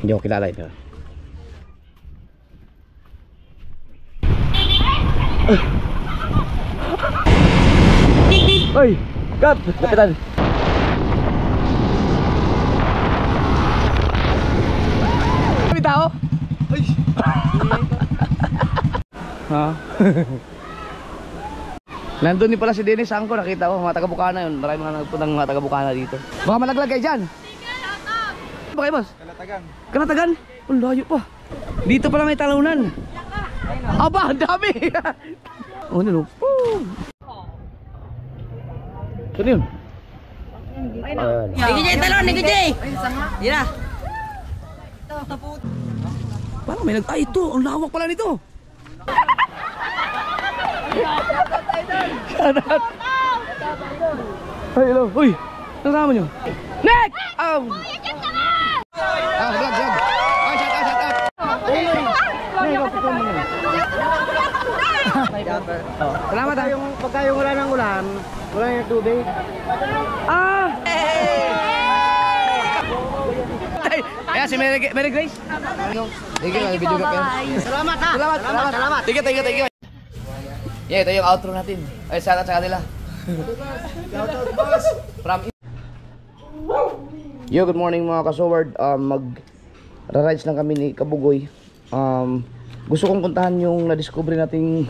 Hindi ako kilala ito. Oy! Cut! Kapitan! May tao? Ay! Ha? Nandun din pala si Dennis Angko, nakita ko, mga taga-Bukana yun. Marami mga nagpunang mga taga-Bukana dito. Baka malaglag kayo dyan. Ano ba kayo, boss? Kanatagan. Kanatagan? Ang layo pa. Dito pala may talunan. Aba, ang dami. Oh, ano? Saan yun? Nigijay talon, nigijay. Dira. Parang may ay ito, ang lawak pala nito. Shoutout. Ay, hello. Uy, nasama nyo? Nick! Vlog. Ay, shoutout. Salamat ha. Pagka yung wala ng ulan, wala yung tubig. Ayan si Mary Grace. Thank you, video ka pa. Salamat ha. Salamat. Thank you. Yeah, ito yung outro natin. Ay, shoutout sa kanila. Shoutout, boss. Yo, good morning mga kasoward. Mag-rides lang kami ni Kabugoy. Gusto kong puntahan yung na-discover nating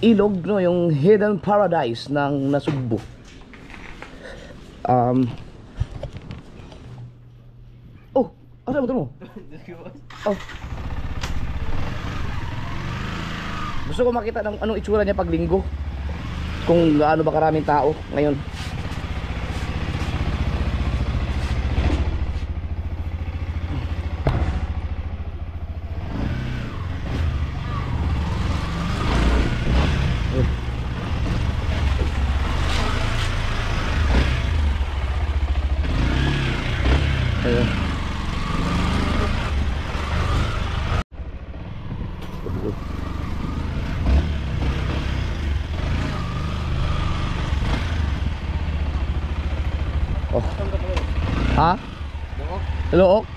ilog, no, yung hidden paradise ng Nasugbu. Oh, ano motor mo? Oh. Gusto ko makita ng anong itsura niya pag linggo. Kung gaano ba karaming tao ngayon. Oh. Ha? Look.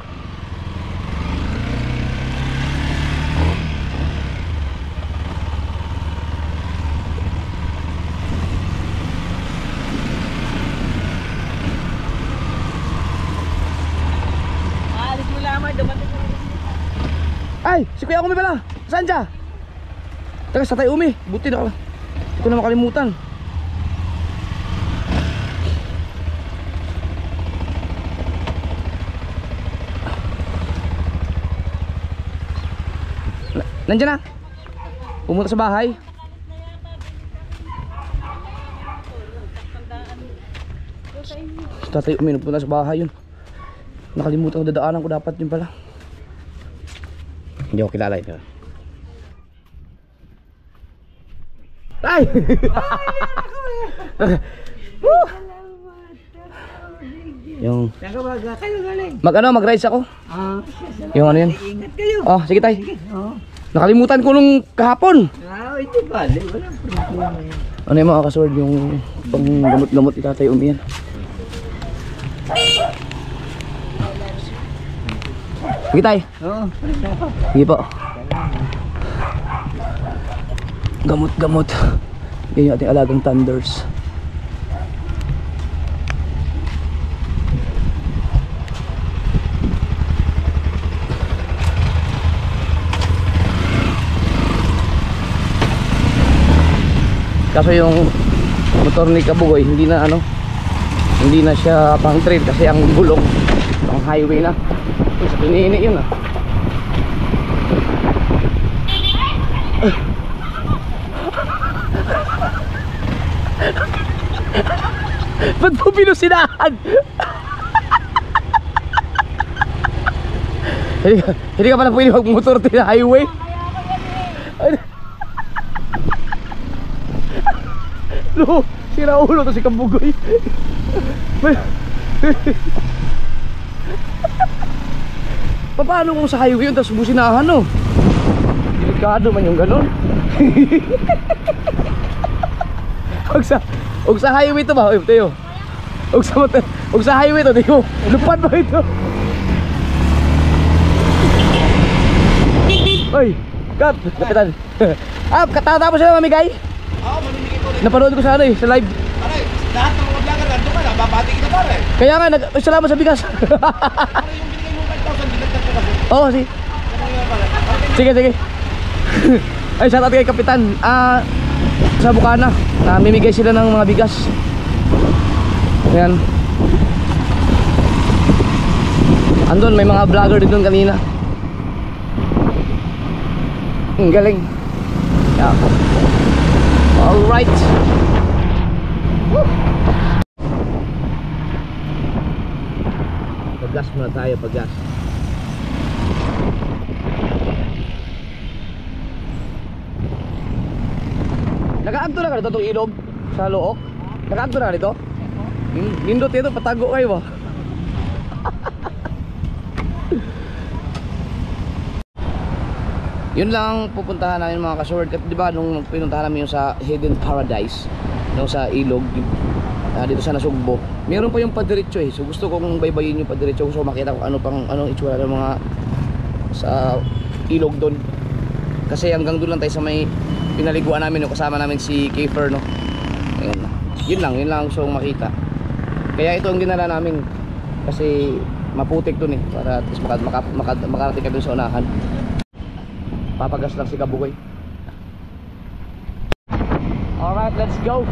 Alis mo lamang, dumating ko. Ay, si Kuya Umi pala. Saan siya? Taga sa Tay Umi. Buti na. Hindi ko na makalimutan. Nandiyan na. Pumunta sa bahay. Tatay Umi, pumunta sa bahay yun. Nakalimutan ko, dadaanan ko dapat yun pala. Hindi ako kilala ito. Ay! Yung mag-rides ako. Yung ano yun? Ingat kayo. Oh, sige tay. Oo. Nakalimutan ko nung kahapon. Ito ba? Walang problema yan. Ano yung mga kasword, yung pang gamot-gamot itatay umiyan. Sige tay. Oo. Sige po. Gamot-gamot. Yan yung ating alagang thunders. Kaso yung motor ni Kabugoy hindi na hindi na siya pang trail kasi ang gulong pang highway na. Sa pinini yun ah. Ba't po pinusinahan? Hindi ka pala pwede mag-motor sa highway. Lo, sira ulo to si Kabugoy. Paano kung sa highway yun tapos businahan no? Delikado man yung ganun. Og sa highway to ba? Oy, tayo. Og sa highway to, tayo. Lupad ba ito? Cut! Kapitan. Katatapos sila mamigay? Oo, mamimigay ko rin. Napanood ko sa ano sa live. Pare, lahat ng mga vlogger nandun ka na, babati kita pare. Kaya nga, salamat sa bigas. Pare, yung binigay mo 5,000, dinagdag ko kasi. Oo, sige. Ano yun pare? Sige, sige. Ay, shout out kay Kapitan. Sa Bukana, namimigay sila ng mga bigas. Ayan. Andun, may mga vlogger din doon kanina. Ang galing. Yeah. Alright. Pag-gas muna tayo, pag-gas. Nakaagto na ka dito itong ilog sa Look? Nakaagto na ka dito? Nindot ito, patago kayo ba? Yun lang pupuntahan namin mga ka-sword. Diba nung pinuntahan namin yung sa Hidden Paradise, yung sa ilog dito sa Nasugbo, meron pa yung padiretso eh. So gusto kong baybayin yung padiretso. Gusto ko makita kung anong itsura ng mga sa ilog doon. Kasi hanggang doon lang tayo sa may pinaliguan namin, yung kasama namin si Kiefer, no? Ayun. Yun lang gusto kong makita. Kaya ito ang dinala namin kasi maputik doon eh, para at least makarating ka doon sa unahan. Papagas lang si Kabukoy. Alright, let's go.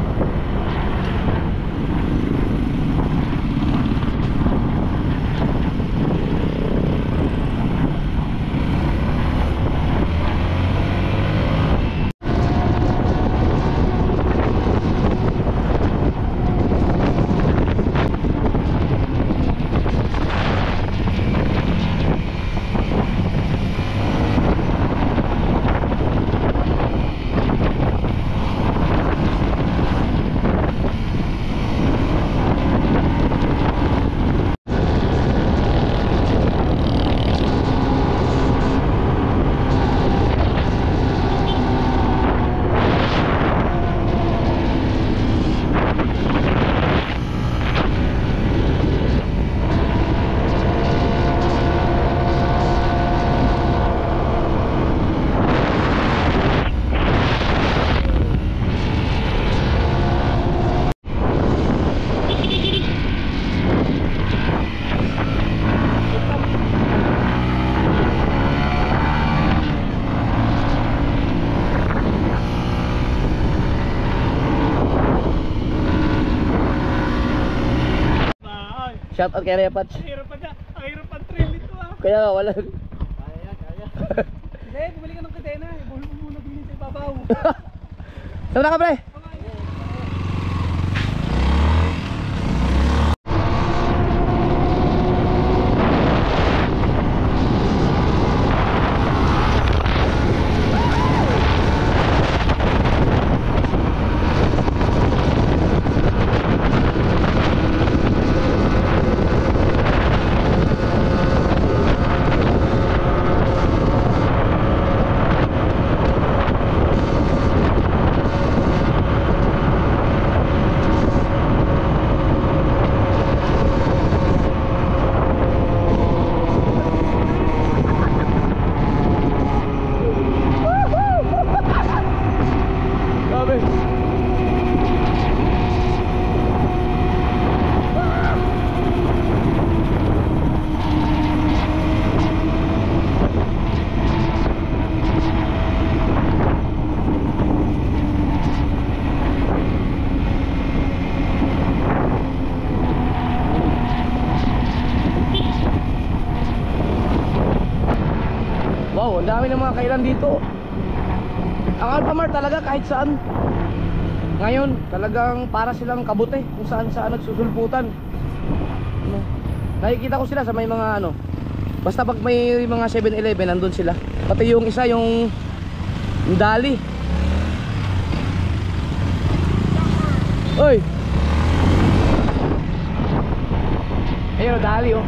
Shout out kay Repats. Ang hirap ang trail nito ah. Kaya nga wala. Kaya. Hindi, bumili ka ng kadena. Ibulong mo muna bilhin sa ibabaw. Saan na ka pre? Wow, ang dami ng mga kailan dito. Ang Alphamart talaga kahit saan. Ngayon, talagang para silang kabute kung saan nagsusulputan. Ano? Nakikita ko sila sa may mga basta pag may mga 7-Eleven, nandun sila. Pati yung isa, yung Dali. Oy! Ayun, Dali oh.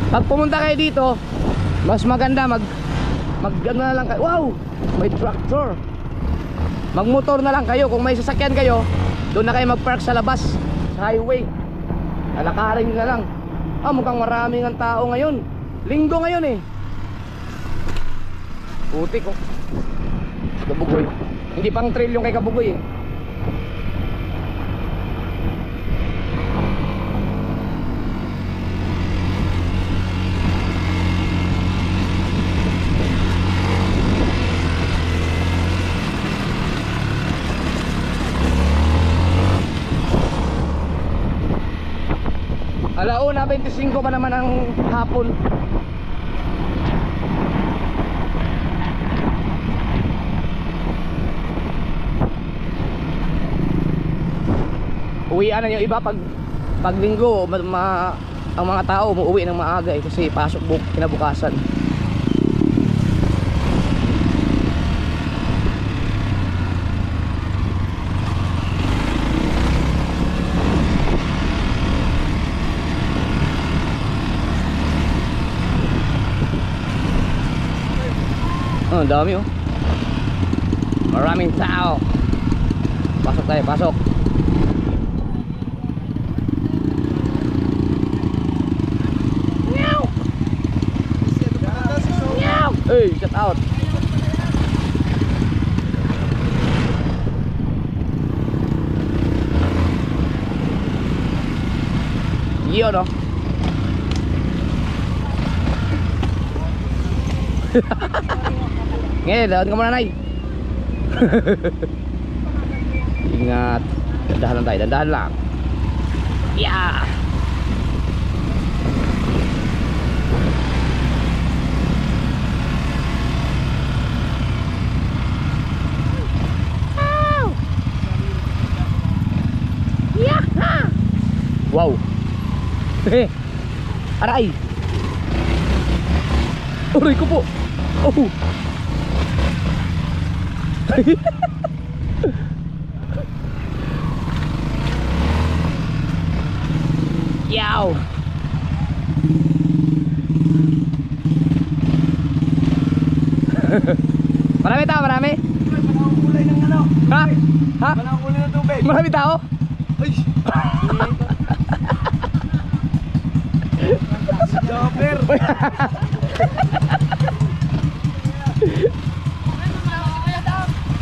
Pag pumunta kayo dito, mas maganda mag ano na lang kayo. Wow! May tractor. Magmotor na lang kayo. Kung may sasakyan kayo, doon na kayo mag-park sa labas, sa highway. Alakarin na lang. Mukhang maraming ang tao ngayon. Linggo ngayon eh. Putik oh. Kabugoy. Hindi pang trail yung kay Kabugoy eh. Alauna 25 pa naman ang hapon. Uwian na yung iba pag linggo, ang mga tao umuwi ng maaga eh, kasi pasok kinabukasan. Ang dami oh. Maraming tao. Pasok tayo, pasok. Meow. Meow. Hey, get out. Yun oh. Ngayon, lawan ka muna, Nay. Ingat. Dandahan lang tayo, dandahan lang. Yeah. Wow. Aray. Aray ko po. Oh. Yow. Marami tao, marami? Kulay ng ano? Ha? Ha? Walang kulay ng tubig. Marami tao? Ay! Jobber!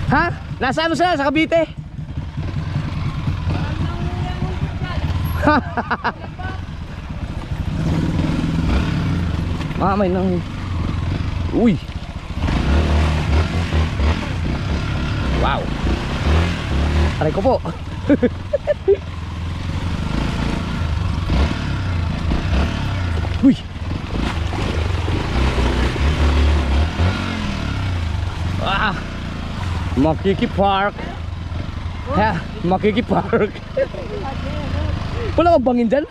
Ha? Nasa ano sila? Sa Cavite? May nang... Uy! Wow! Aray ko po! Uy! Makikipark. Ha, makikipark. Wala kang bangin dyan?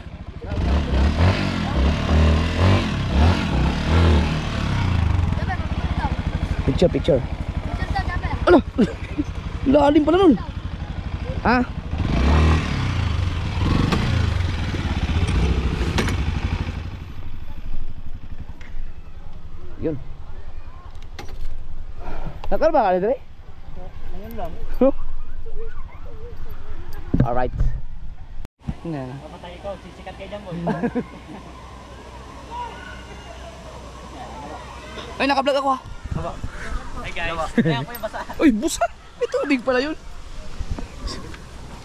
Picture, picture. Ano? Lalim pala nun. Ha? Yun. Nakal ba ka dito eh? Ngayon lang. Alright. Papatay ikaw, sisikat kayo dyan, boy. Ay, naka-vlog ako ah. Hi guys. Kaya po yung basa. Uy, busa. May tubig pala yun.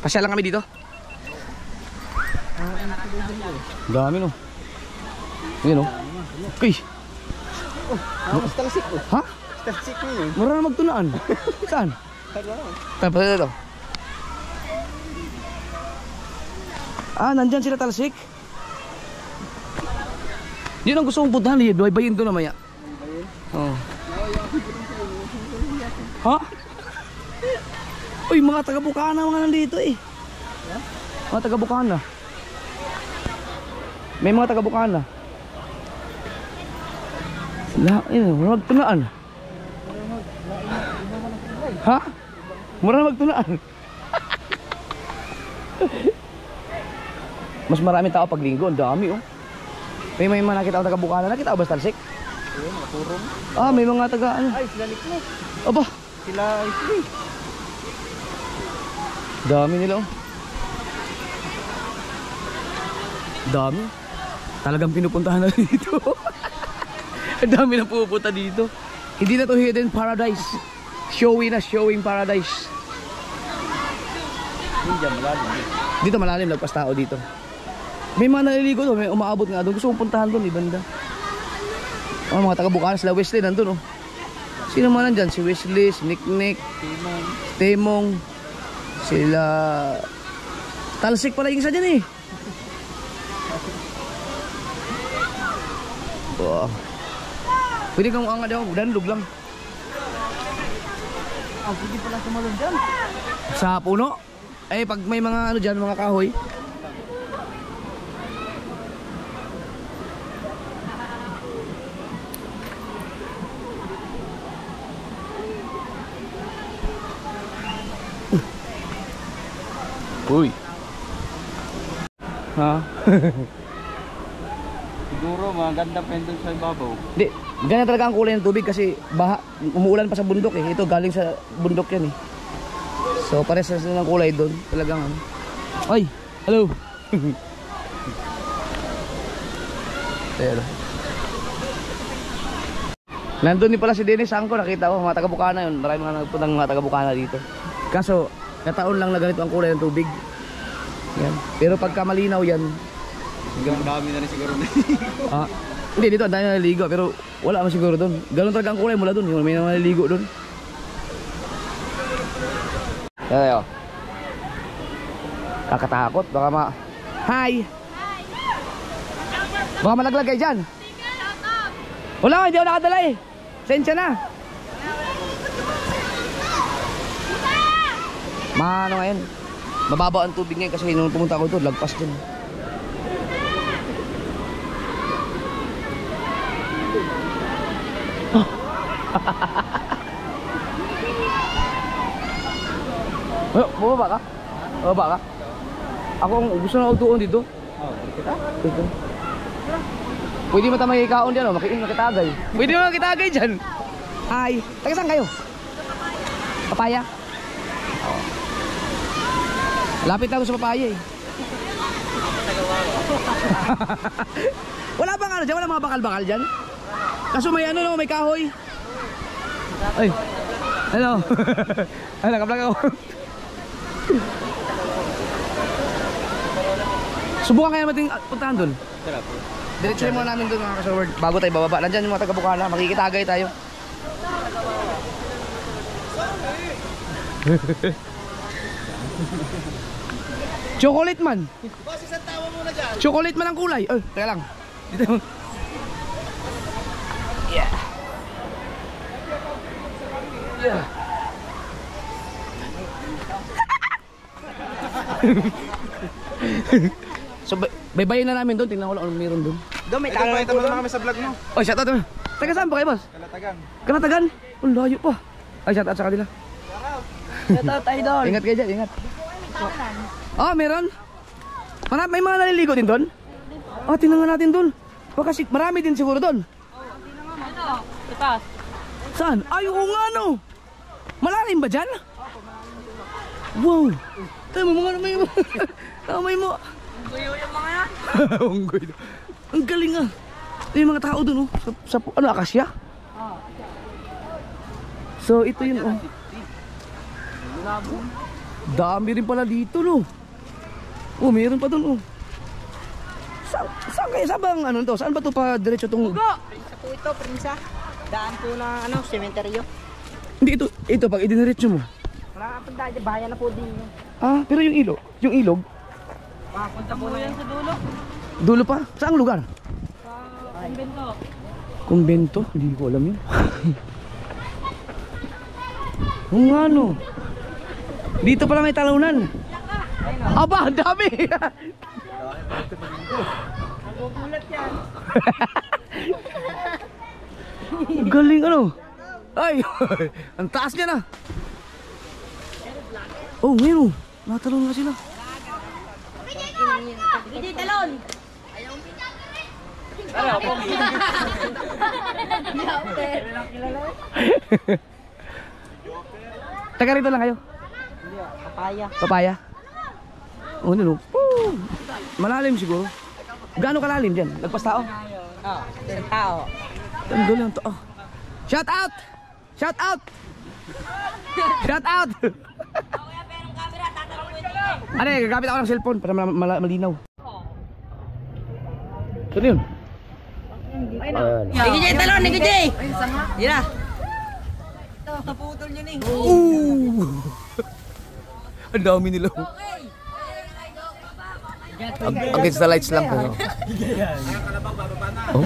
Pasya lang kami dito. Dami no. Yun no. Uy. Mas talasik ko. Ha? Talasik ko yun. Mura na magtunaan. Saan? Tapos ito. Nandyan sila talsik. Yun ang gusto kong puntahan. Bayin ko na maya. Oh. Ha? Uy, mga taga-Bukana mga nandito eh. Mga taga-Bukana. May mga taga-Bukana. Mura magtunaan. Ha? Mura magtunaan. Mas marami tao pag linggo. Ang dami oh. May mga nakita ako taga Bukana. Nakita ko ba sa Talsik? Ayun, mga purong. Ah, may mga taga ano. Ay, sila Nick. Aba, Sila Isli. dami nila oh. Dami. Talagang pinupuntahan na dito. Ang dami na pupunta dito. Hindi na to hidden paradise. Showing paradise. Hindi malalim. Dito malalim, lagpas tao dito. May mga naliligo doon, may umaabot nga doon. Gusto kong puntahan doon, ibanda. Oh, mga taga Bukana, sila Wesley nandun oh. Sino man nandyan? Si Wesley, si Nick, Temong, sila Talsik pala yung isa dyan eh. Wow. Pwede kang uanga daw, danlog lang. Ah, pwede pala sumalon dyan. Sa puno? Eh, pag may mga ano dyan, mga kahoy. Uy. Ha? Siguro, maganda pa yun dun sa ibabaw. Hindi, ganyan talaga ang kulay ng tubig kasi baha, umuulan pa sa bundok eh. Ito galing sa bundok yan eh. So pares na ng kulay doon. Talagang ano. Ay, hello. Pero nandun din pala si Dennis Angko, nakita ko, mga taga Bukana yun. Maraming mga nagpuntang mga taga Bukana dito. Kaso, kataon lang na ganito ang kulay ng tubig. Yan. Pero pagka malinaw yan, Ang dami na rin siguro na. ah, hindi dito ang dami na naliligo pero wala man siguro doon. Ganun talaga ang kulay mula doon, yung may naliligo doon. Ayo. Kakatakot, baka Hi. Baka malaglag kayo dyan. Wala, hindi ako nakadala eh. Sensya na. Ano ngayon? Mababa ang tubig ngayon kasi nung pumunta ako doon, lagpas doon. Bumaba ka? Bumaba ka? Ako ang gusto na utuon dito. Oh, kita? Dito. Pwede mo tamang ikaon dyan, makitagay. Pwede mo makitagay dyan. Hi. Taga saan kayo? Papaya? Oh. Lapit lang ako sa papaya eh. Wala bang ano dyan? Wala mga bakal-bakal dyan? Kaso may ano no, may kahoy. Ay. Hello. Ay, nakablog ako. Subukan kaya natin puntahan doon. Sarap. Diretsuhin muna namin doon mga kasaward. Bago tayo bababa. Nandyan yung mga taga Bukana. Makikitagay tayo. Chocolate man. Boss, isang tawa muna dyan. Chocolate man ang kulay. Teka lang. Dito. Yeah. Yeah. So, baybayin na namin doon. Tingnan ko lang anong meron doon. Doon, may tanong po doon. Kami sa vlog mo. Oh, shout out naman. Taga saan ba kayo, boss? Kalatagan. Kanatagan? Ang layo pa. Ay, shout out sa kanila. Shout out, idol. Ingat kayo dyan, ingat. Oh, meron? May mga naliligo din doon? Oh, tingnan nga natin doon. Baka marami din siguro doon. Itas. Saan? Ay, oo nga no. Malalim ba dyan? Wow. Tayo mo mga may mo. Kamay mo. Tuyo yung mga yan. Unggoy. Ang galing ah. Yung mga tao doon oh. Sa ano, akasya? So, ito yun oh. Dami rin pala dito no. Oh, mayroon pa doon oh. Saan kayo? Saan bang ano to? Saan ba to pa diretso tong? Prinsa po ito, Prinsa. Daan po na sementeryo. Hindi ito pag idiniretso mo. Wala ka punta, bayan na po din. Ah, pero yung ilog? Punta po na yan sa dulo. Dulo pa? Saang lugar? Sa kumbento. Kumbento? Hindi ko alam yun. Kung ano? Dito pala may talunan. Aba, ang dami! Nagugulat yan. Galing ano? Ay! Ang taas niya na! Oh, ngayon oh. Natalon nga sila. Hindi talon. Taga rito lang kayo? Papaya. Papaya? Oh, ano? Malalim siguro. Gaano kalalim dyan? Lagpas tao? Oo, isang tao. Tandol lang to. Shout out! Shout out! Shout out! Ano eh, gagamit ako ng cellphone para malinaw. Saan yun? Nigga Jay, talon! Nigga Jay! Yan na. Ito, kaputol yun eh. Ooh! Ang dami nila. Against the lights lang. Pero. Oh?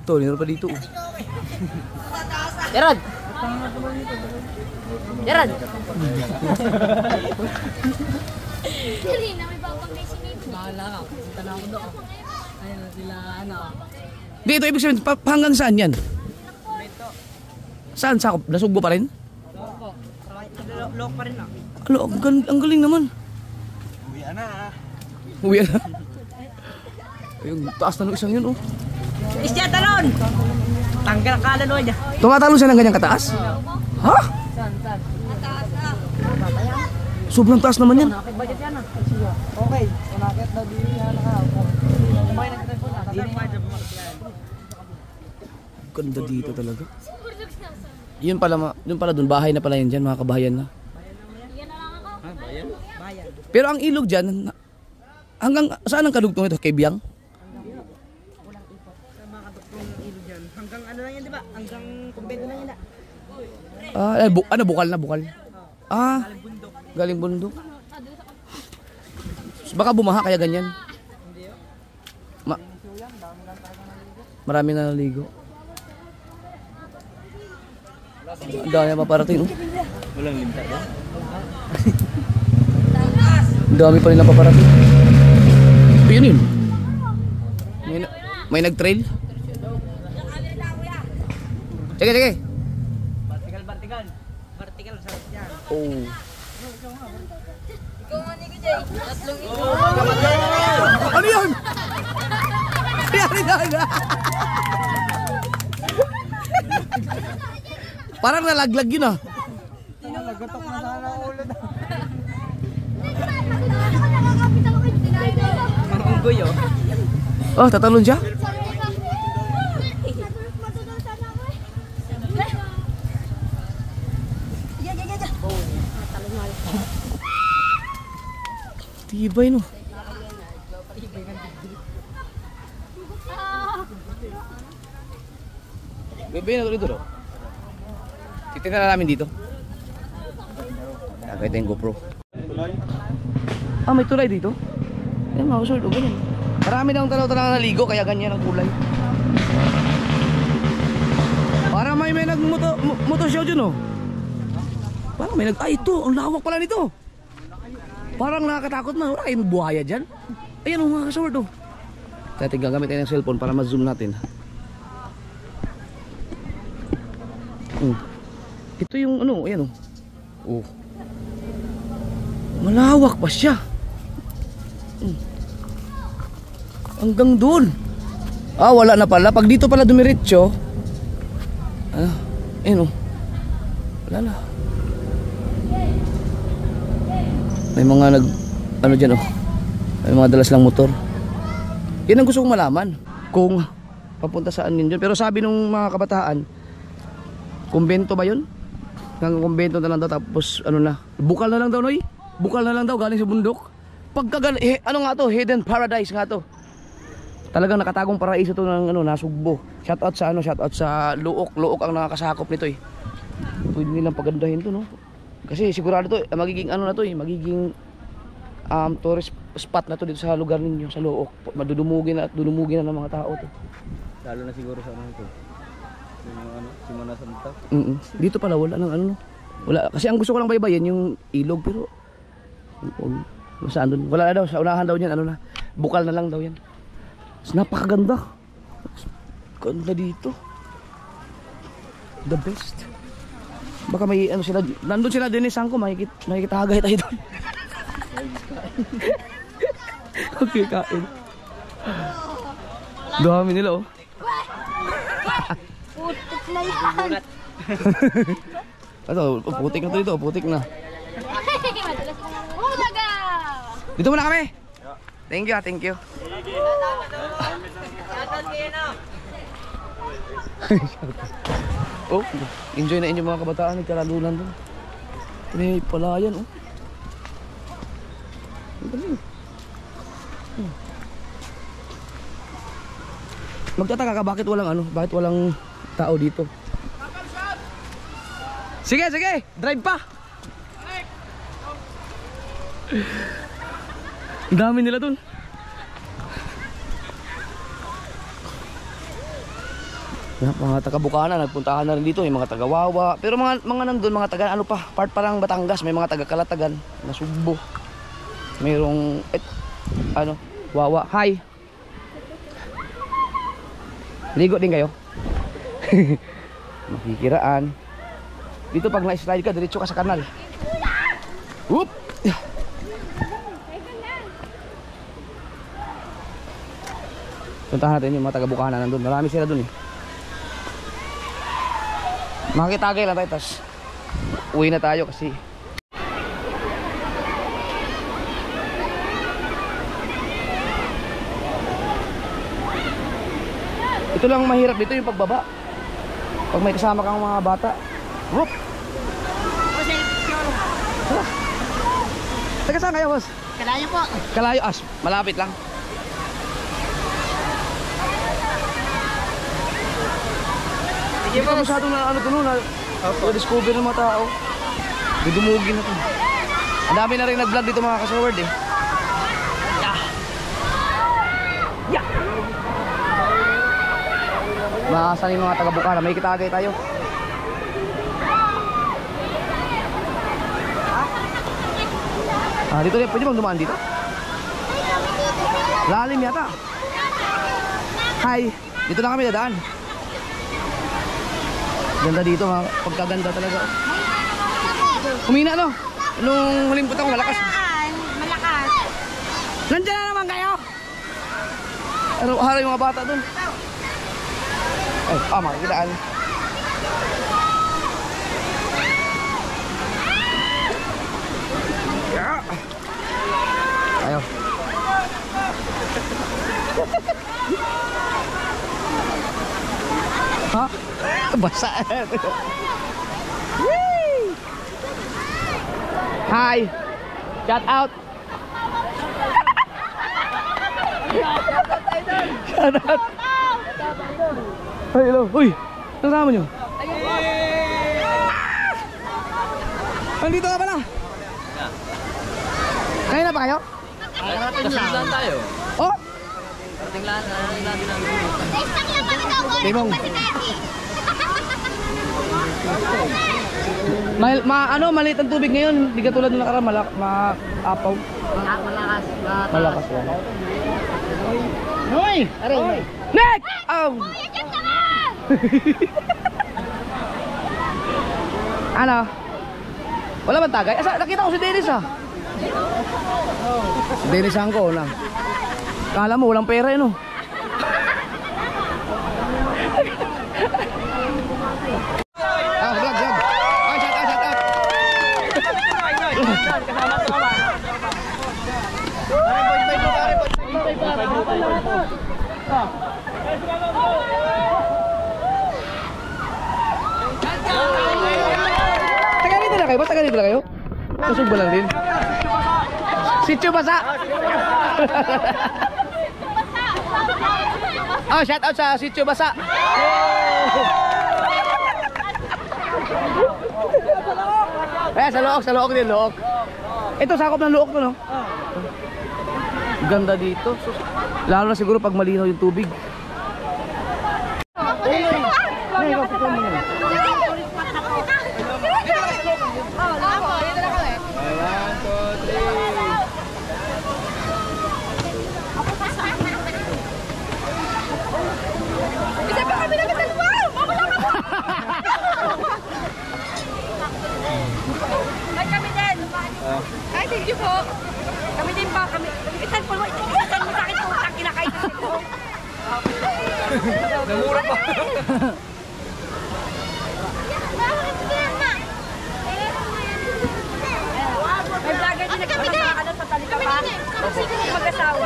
Ito, nila pa dito. Gerard! Gerard! Bahala ka, punta na ako doon. Ayun na sila, ano. Di, ito ibig sabihin, hanggang saan yan? Saan? Sakop? Nasugbo pa rin? Loko. Loko pa rin ah. Alo, ang galing naman. Uwi na. Yung taas na ng isang yun, oh. Isya, talon! Tanggal ang kalalo niya. Tumatalo siya ng ganyang kataas? Ha? Saan? Sobrang taas naman yan. Nakit budget yan ah. Okay. Nakit daw din yan ah. Kumain na kita po na. Ganda dito talaga. Yun pala dun, bahay na pala yun dyan, mga kabahayan na. Bayan. Pero ang ilog dyan, hanggang saan ang kadugtong ito? Kay Biang? Sa mga kaduktong ilog dyan. Hanggang ano lang yan diba? Hanggang kumbento lang yan ah. Bukal na, bukal. Ah, galing bundok. Baka bumaha kaya ganyan. Marami na naligo. Ang dami pa parating. Walang linta ba? Ang dami pa nilang paparating. Yun. May nag-trail. Sige. Vertical. Vertical sa yan. Oh. Ikaw nga ni Jay, tatlong ito. Ano yun? Parang nalaglag yun ah. Nagutok na sana ang ulo na. Ang unggoy oh. Oh, tatalon siya? Tibay no. Bebe na dito. Titignan na namin dito. Nakita yung GoPro. Ah, may tulay dito? Ayan mga kusol, ganyan. Marami na ang tanaw-tanaw na naligo, kaya ganyan ang kulay. Parang may nag-motor show dyan oh. Parang may ay ito, ang lawak pala nito. Parang nakakatakot na, wala kayong buhaya dyan. Ayan oh mga kasaward oh. Kaya gagamit tayo ng cellphone para ma-zoom natin. Ito yung ano, ayan oh. Oh. Malawak pa siya. Hanggang doon. Ah, wala na pala. Pag dito pala dumiretso. Ayan oh. Wala na. May mga ano dyan oh. May mga dalas lang motor. Yan ang gusto kong malaman. Kung papunta saan yun dyan. Pero sabi nung mga kabataan, kumbento ba yun? Hanggang kumbento na lang daw. Tapos ano na. Bukal na lang daw noy. Bukal na lang daw galing sa bundok. Ano nga to? Hidden paradise nga to. Talagang nakatagong paraiso to ng ano, nasugbo. Shoutout sa ano, shoutout sa Luok. Luok ang nakakasakop nito eh. Pwede nilang pagandahin to no. Kasi sigurado to, magiging ano na to eh, magiging tourist spot na to dito sa lugar ninyo, sa Luok. Madudumugin na ng mga tao to. Lalo na siguro sa ano ito. Yung ano, Simona Santa. Dito pala wala ng ano. Wala kasi ang gusto ko lang baybayin yung ilog pero saan doon? Wala na daw, sa unahan daw niyan ano na. Bukal na lang daw yan. Napakaganda. Ganda dito. The best. Baka may ano sila, nandun sila din isang ko, makikitagay tayo doon. Okay, kain. Dami nila oh. Putik na yan. Ito, putik na to dito, putik na. Madalas na nga. Hulaga! Dito muna kami. Thank you, thank you. Oh, enjoy na enjoy mga kabataan, nagkaradunan doon. May palayan oh. Magtataka ka bakit walang tao dito. Sige, sige, drive pa. Ang dami nila dun. Mga taga-Bukana, nagpuntahan na rin dito, may mga taga-Wawa. Pero mga nandun, mga taga, ano pa, part pa lang Batangas, may mga taga-Kalatagan, na Sugbo. Mayroong, Wawa. Hi! Ligo din kayo? Makikiraan. Dito pag na-slide ka, diretso ka sa kanal. Whoop! Puntahan natin yung mga taga-Bukana nandun. Marami sila dun eh. Makikitagay lang tayo, tas uwi na tayo kasi ito lang mahirap dito yung pagbaba. Pag may kasama kang mga bata. Whoop! Taga saan kayo, boss? Kalayo po. Kalayo, malapit lang. Hindi pa masyadong na discover ng mga tao. Dudumugin na to. Ang dami na rin nag-vlog dito mga kasaward eh. Yeah. Maasan yung mga taga-Bukana, may kitagay tayo. Dito rin, pwede bang dumaan dito? Lalim yata. Hi, dito na kami dadaan. Ganda dito, pagkaganda talaga. Humina no? Nung huling punta ko malakas. Malakas. Nandiyan na naman kayo. Araw-araw yung mga bata dun. Ay, makikitaan. Yeah. Ayo. Ha? Basa. Hi. Shout out. Shout out. Ay, hello. Uy, nasama nyo? Andito ka pala. Kaya na pa kayo? Kasulan tayo. Oh? Karating lang namin. Timong. Maliit ang tubig ngayon, hindi katulad nung nakaraan, maapaw. Malakas lang. Hoy! Aray! Nick! Oh! Ano? Wala bang tagay? Nakita ko si Dennis ah. Si Dennis ang ko lang. Kala mo walang pera yun oh. Vlog. Shout out. Taga dito na kayo? Ba't taga dito na kayo? Kasugba lang din. Sitio Basa. Oh, shout out sa Sitio Basa. Sa Look din, Look. Ito sakop ng Look to, no? Ganda dito. Lalo na siguro pag malinaw yung tubig. Ay, thank you po. Kami din pa, kami. Itan po, itan mo sa akin po, ang kinakain ko. Namura pa. May vlogger din nagpapasakalan sa Talikapan. Mag-asawa.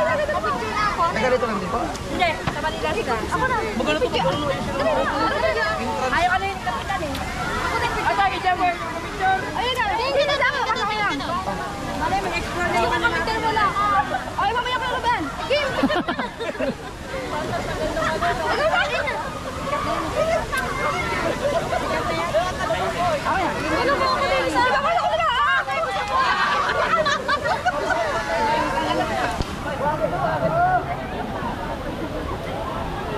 Nagalito lang din po. Hindi, sa Manila sila. Ako na. Magano to pag Ayaw ka na yung kapitan eh. Ay, tayo, Jemmer. Ayun na. Hindi na sa akin. Ano yan? Malay, mag-explore na yung kapitan mo lang. Ay, mamaya ko yung ban. Game. Ano ba? Ano ba ako din? Sabi ko na ako na.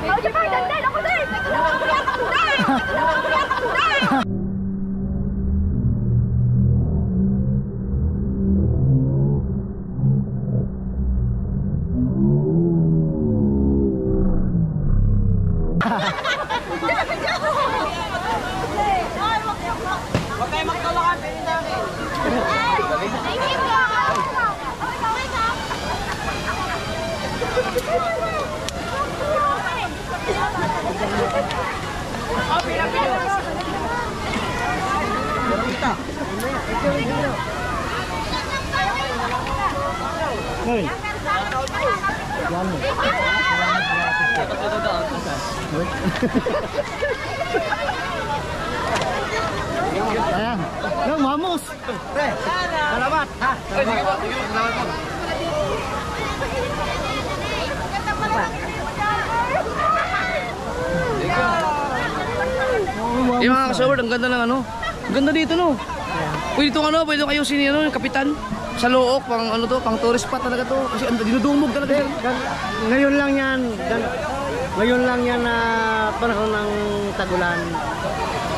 Ay, Jemmer, dandan ako din. Huwag kayo magtulakan, pwede sa akin. Ayan. Yung mamos. Salamat. Ha? Ay, sige po. Sige po. Salamat po. Yung mga kasaward, ang ganda ng ano. Ang ganda dito, no? Pwede itong ano, pwede itong ayusin yung, yung kapitan. Sa Look, pang ano to, pang tourist spot talaga to. Kasi dinudumog talaga. Ngayon lang yan. Ngayon lang yan na panahon ng tagulan.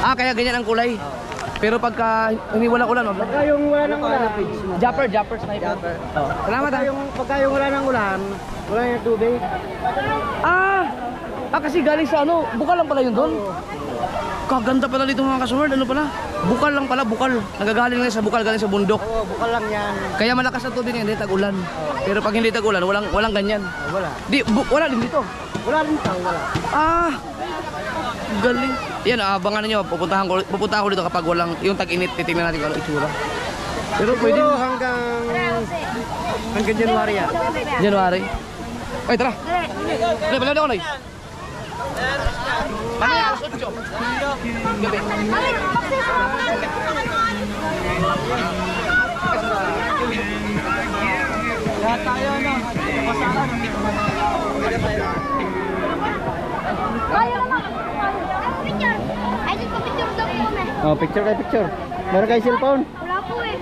Ah, kaya ganyan ang kulay. Pero pagka hindi wala ulan, no? Pagka yung wala ng ulan. Japper sniper. Oh. Salamat ha. Pagka yung wala ng ulan, wala yung tubig. Kasi galing sa ano, bukal lang pala yun doon. Kaganda pala dito mga kasumard, ano pala? Bukal lang pala, bukal. Nagagaling lang sa bukal, galing sa bundok. Oo, bukal lang yan. Kaya malakas ang tubig hindi tag-ulan. Pero pag hindi tag-ulan, walang ganyan. Wala. Wala din dito. Wala rin tao, wala. Galing. Yan, abangan niyo, pupunta ako dito kapag walang yung tag-init, titingnan natin kung ano itsura. Pero pwede Siguro hanggang January yan. January. Ay, tara. Dali, pala ako, Noy. Mamaya, alas 8. Gabi. Lahat tayo, no? Pasaran. Kaya naman. Picture. Ay, dito picture daw po, me. Oh, picture kay picture. Meron kayo cellphone? Wala po eh.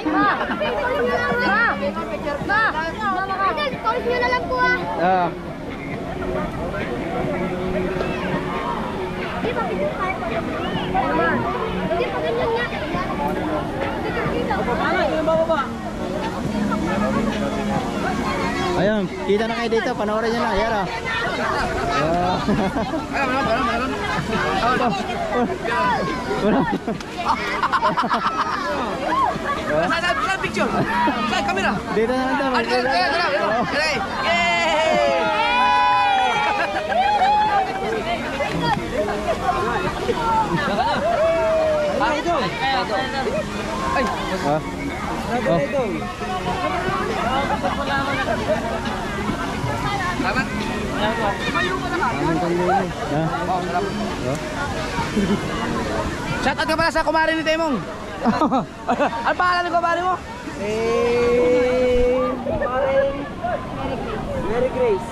Ma! Ma! Ma! Toys nyo na lang po ah. Ah. Di ba picture tayo po? Hindi pa ganyan nga. Ano, yung bababa? Ayun, kita na kayo dito, panoorin nyo na. Ayan ah. Saan picture? Saan kamera? Dito na lang daw. Ay, salamat. Shout out ka pala sa kumari ni Temong. Ano pangalan ng kumari mo? Mary Grace.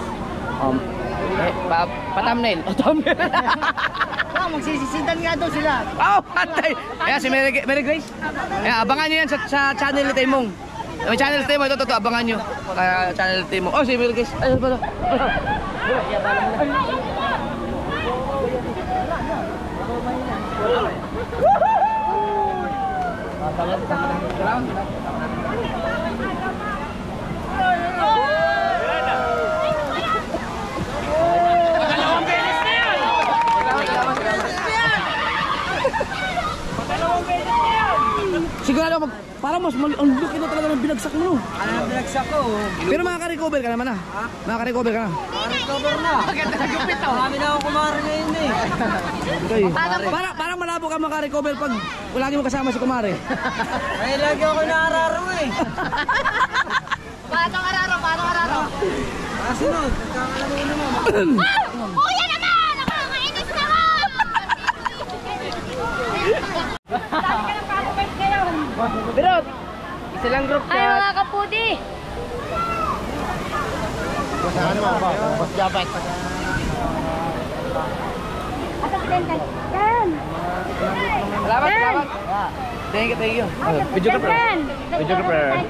Pa-thumbnail. Thumbnail. Magsisisintan nga daw sila. Oh, patay. Kaya si Mary Grace. Kaya abangan nyo yan sa channel ni Temong. May channel si Temong, ito, abangan nyo. Kaya channel ni Temong. Oh, si Mary Grace. Ay, ano ba ito? Sigurado Parang mas mali. Ang laki na talaga ng binagsak mo. Ano ang binagsak ko? Pero makaka-recover ka naman na. Makaka-recover ka na. Recover na. Marami na akong kumari ngayon eh. Okay. Parang malabo ka makaka-recover pag lagi mo kasama si kumare. Ay, lagi ako naararo eh. Paano araro? Kasunod, nagkakalaman mo naman. Oh, yan naman! Nakakainis naman! Pero, isa lang group Ay, mga kapudi! Yan! Salamat. Thank you. Video ka, bro. Video ka, bro.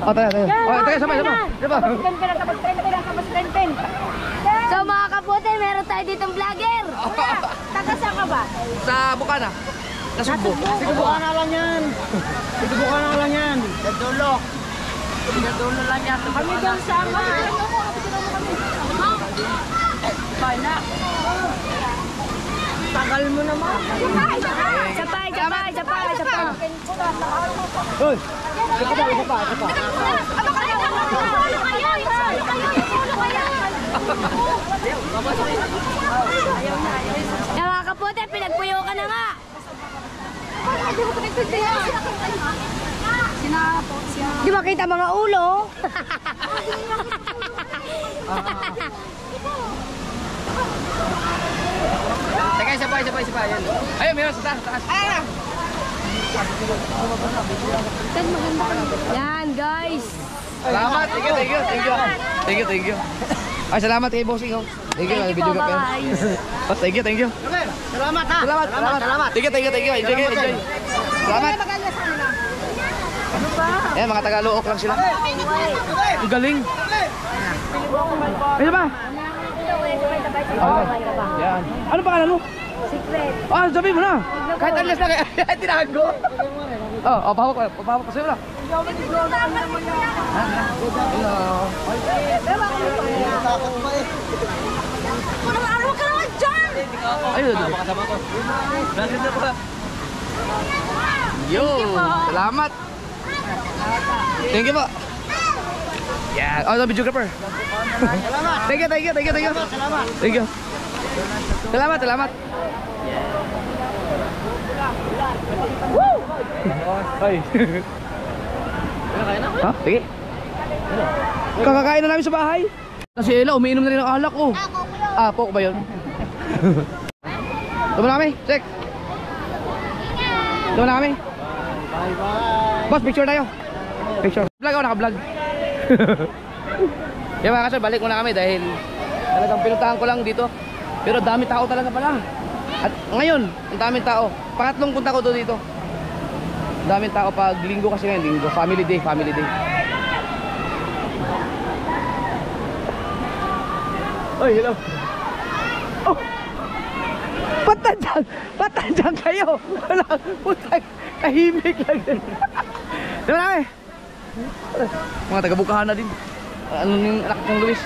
Oh, tayo. Oh, tayo, sabay. Diba? So mga kaputi, meron tayo ditong vlogger. Taga saan ka ba? Sa Bukana. Nasugbo. Subukan na lang yan. Subukan na lang yan. Dulo lang yan. Kami dyan sama. Tagal mo naman. Sapay. Hoy! Ano kayo? Mga kaputi, pinagpuyo ka na nga. Di ba kita mga ulo? Teka, isa pa. Yan. Ayun, meron sa taas. Ayun! Yan guys. Salamat. Thank you. Ay, salamat kay bossing. Thank you. Video ka, pero. Oh, thank you. Salamat ha. Salamat. Thank you. Enjoy. Salamat. Ayan, mga Tagalook lang sila. Ang galing. Ayun ba? Yan. Ano pangalan mo? Secret. Ah, sabi mo na. Kahit alas na kaya tinago. Oh, pahawak ko sa'yo na. Ano ka naman dyan? Ayun. Yo, salamat. Thank you po. Yeah, oh, videographer. Thank you. Salamat. Woo! Ay. Ha? Sige. Kakakain na namin sa bahay. Kasi Ella, umiinom na rin ng alak, oh. Ah, Coke ba yun? Tama na kami, check. Tama na kami. Bye. Boss, picture tayo. Vlog ako, naka-vlog. Kaya mga kasal, balik muna kami dahil talagang pinuntahan ko lang dito. Pero dami tao talaga pala. At ngayon, ang daming tao. Pangatlong punta ko dito. Daming tao pag linggo kasi ngayon, linggo. Family day. Oy, hello. Oh! Patadyan kayo. Wala, putang, tahimik lang din. Diba namin? Mga taga-Bukana din. Ano yung anak ng Luis?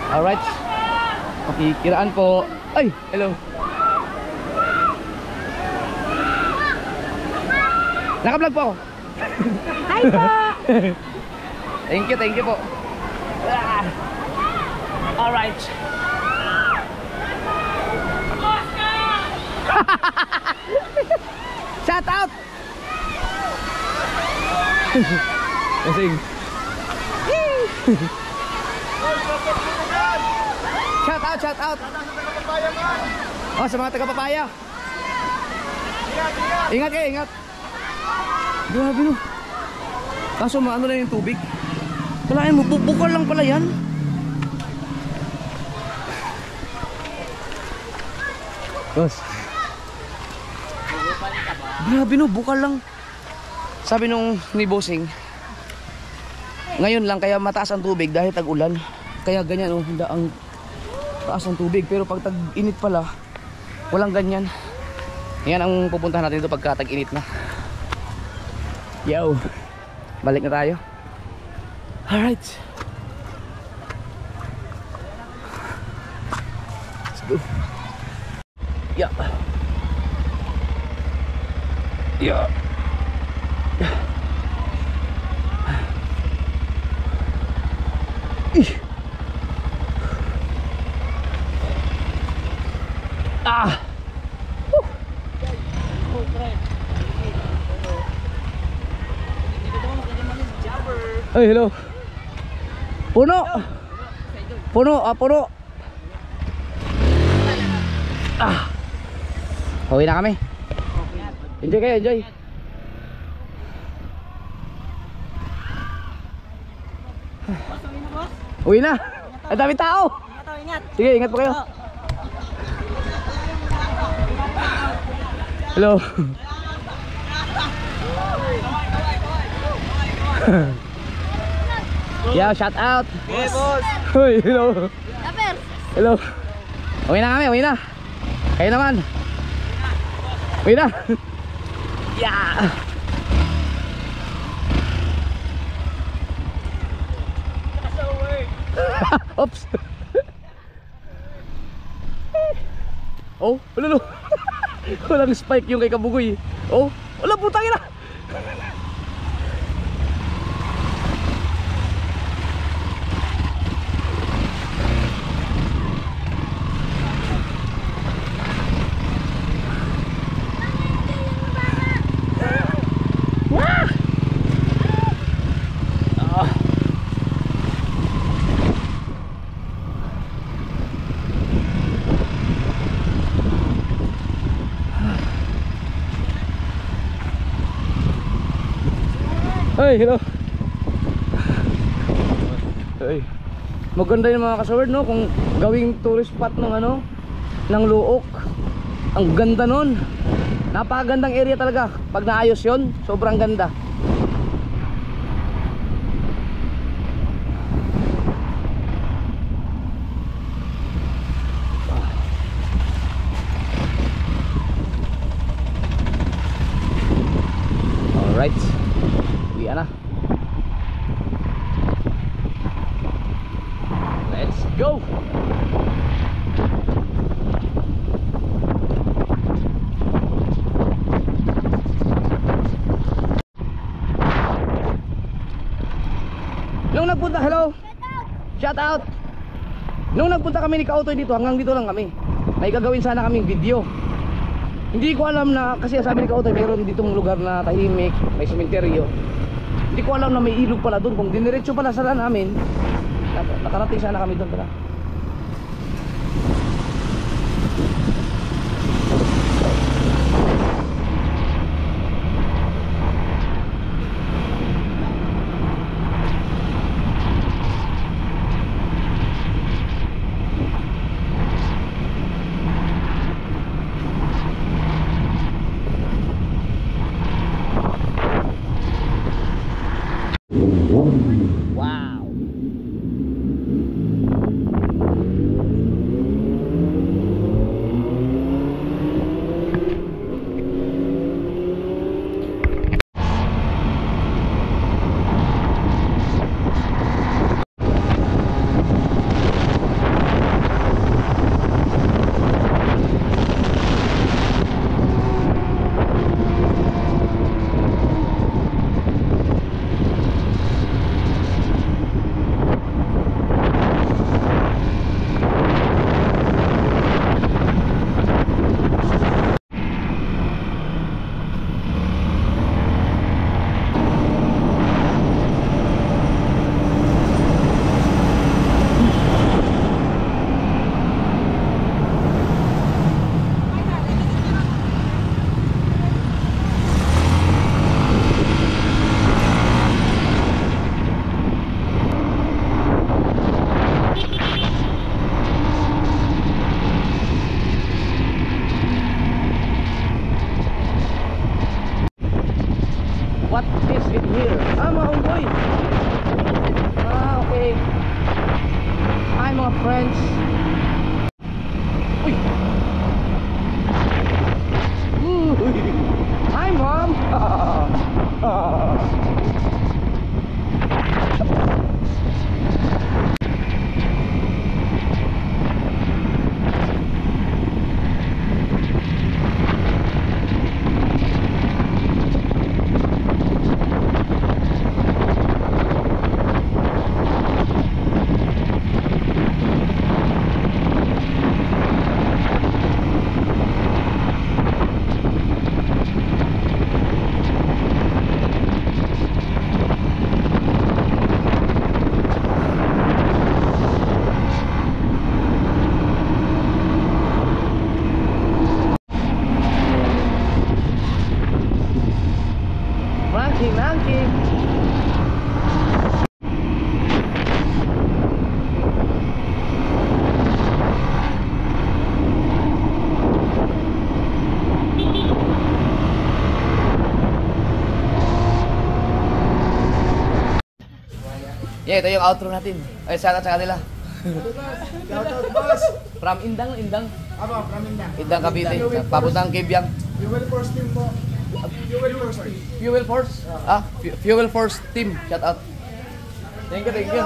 Alright. Makikiraan po. Ay, hello. Naka-vlog po ako. Hi po. Thank you po. Alright. Shout out. Kasing. Shout out. Oh, sa mga taga-papaya. Ingat kayo. Grabe no. Kaso maano na yung tubig. Wala yan, bukal lang pala yan. Boss. Grabe no, bukal lang. Sabi nung ni Bossing, ngayon lang kaya mataas ang tubig dahil tag-ulan. Kaya ganyan oh, ang taas ang tubig. Pero pag tag-init pala, walang ganyan. Yan ang pupuntahan natin dito pagka tag-init na. Yo, balik na tayo. Alright. Let's go. Yeah. Ay, hello. Puno. Puno, puno. Uwi na kami. Enjoy kayo, enjoy. Uwi na. Ang dami tao. Sige, ingat po kayo. Hello. Yeah, shout out. Hey, boss. Hoy, hello. Tapers. Hello. Uwi na kami, uwi na. Kayo naman. Uwi na. Yeah. Oops. Oh, wala. Walang spike yung kay Kabugoy. Oh, wala, putang ina. Ay, hello. Ay. Maganda yung mga kasaward, no, kung gawing tourist spot ng ano, ng Luok. Ang ganda nun. Napakagandang area talaga. Pag naayos yon, sobrang ganda. Alright. Na. Let's go. Nung nagpunta, hello. Shout out. Nung nagpunta kami ni Kautoy dito, hanggang dito lang kami. May gagawin sana kaming video. Hindi ko alam na, kasi sabi ni Kautoy mayroon ditong lugar na tahimik, may sementeryo. Hindi ko alam na may ilog pala doon. Kung diniretso pala sana namin, nakarating sana kami doon pala. Wow. What is it here? Maunggoy. Okay. Hi mga friends. Uy. Uy. Hi mom. Yeah, ito yung outro natin. Ay, shoutout sa kanila. Shoutout, boss. From Indang. Aba, from Indang. Indang Cavite. Papuntang Kibyang. Fuel Force team po. Fuel Force team. Fuel Force? Fuel Force team. Shout out. Thank you.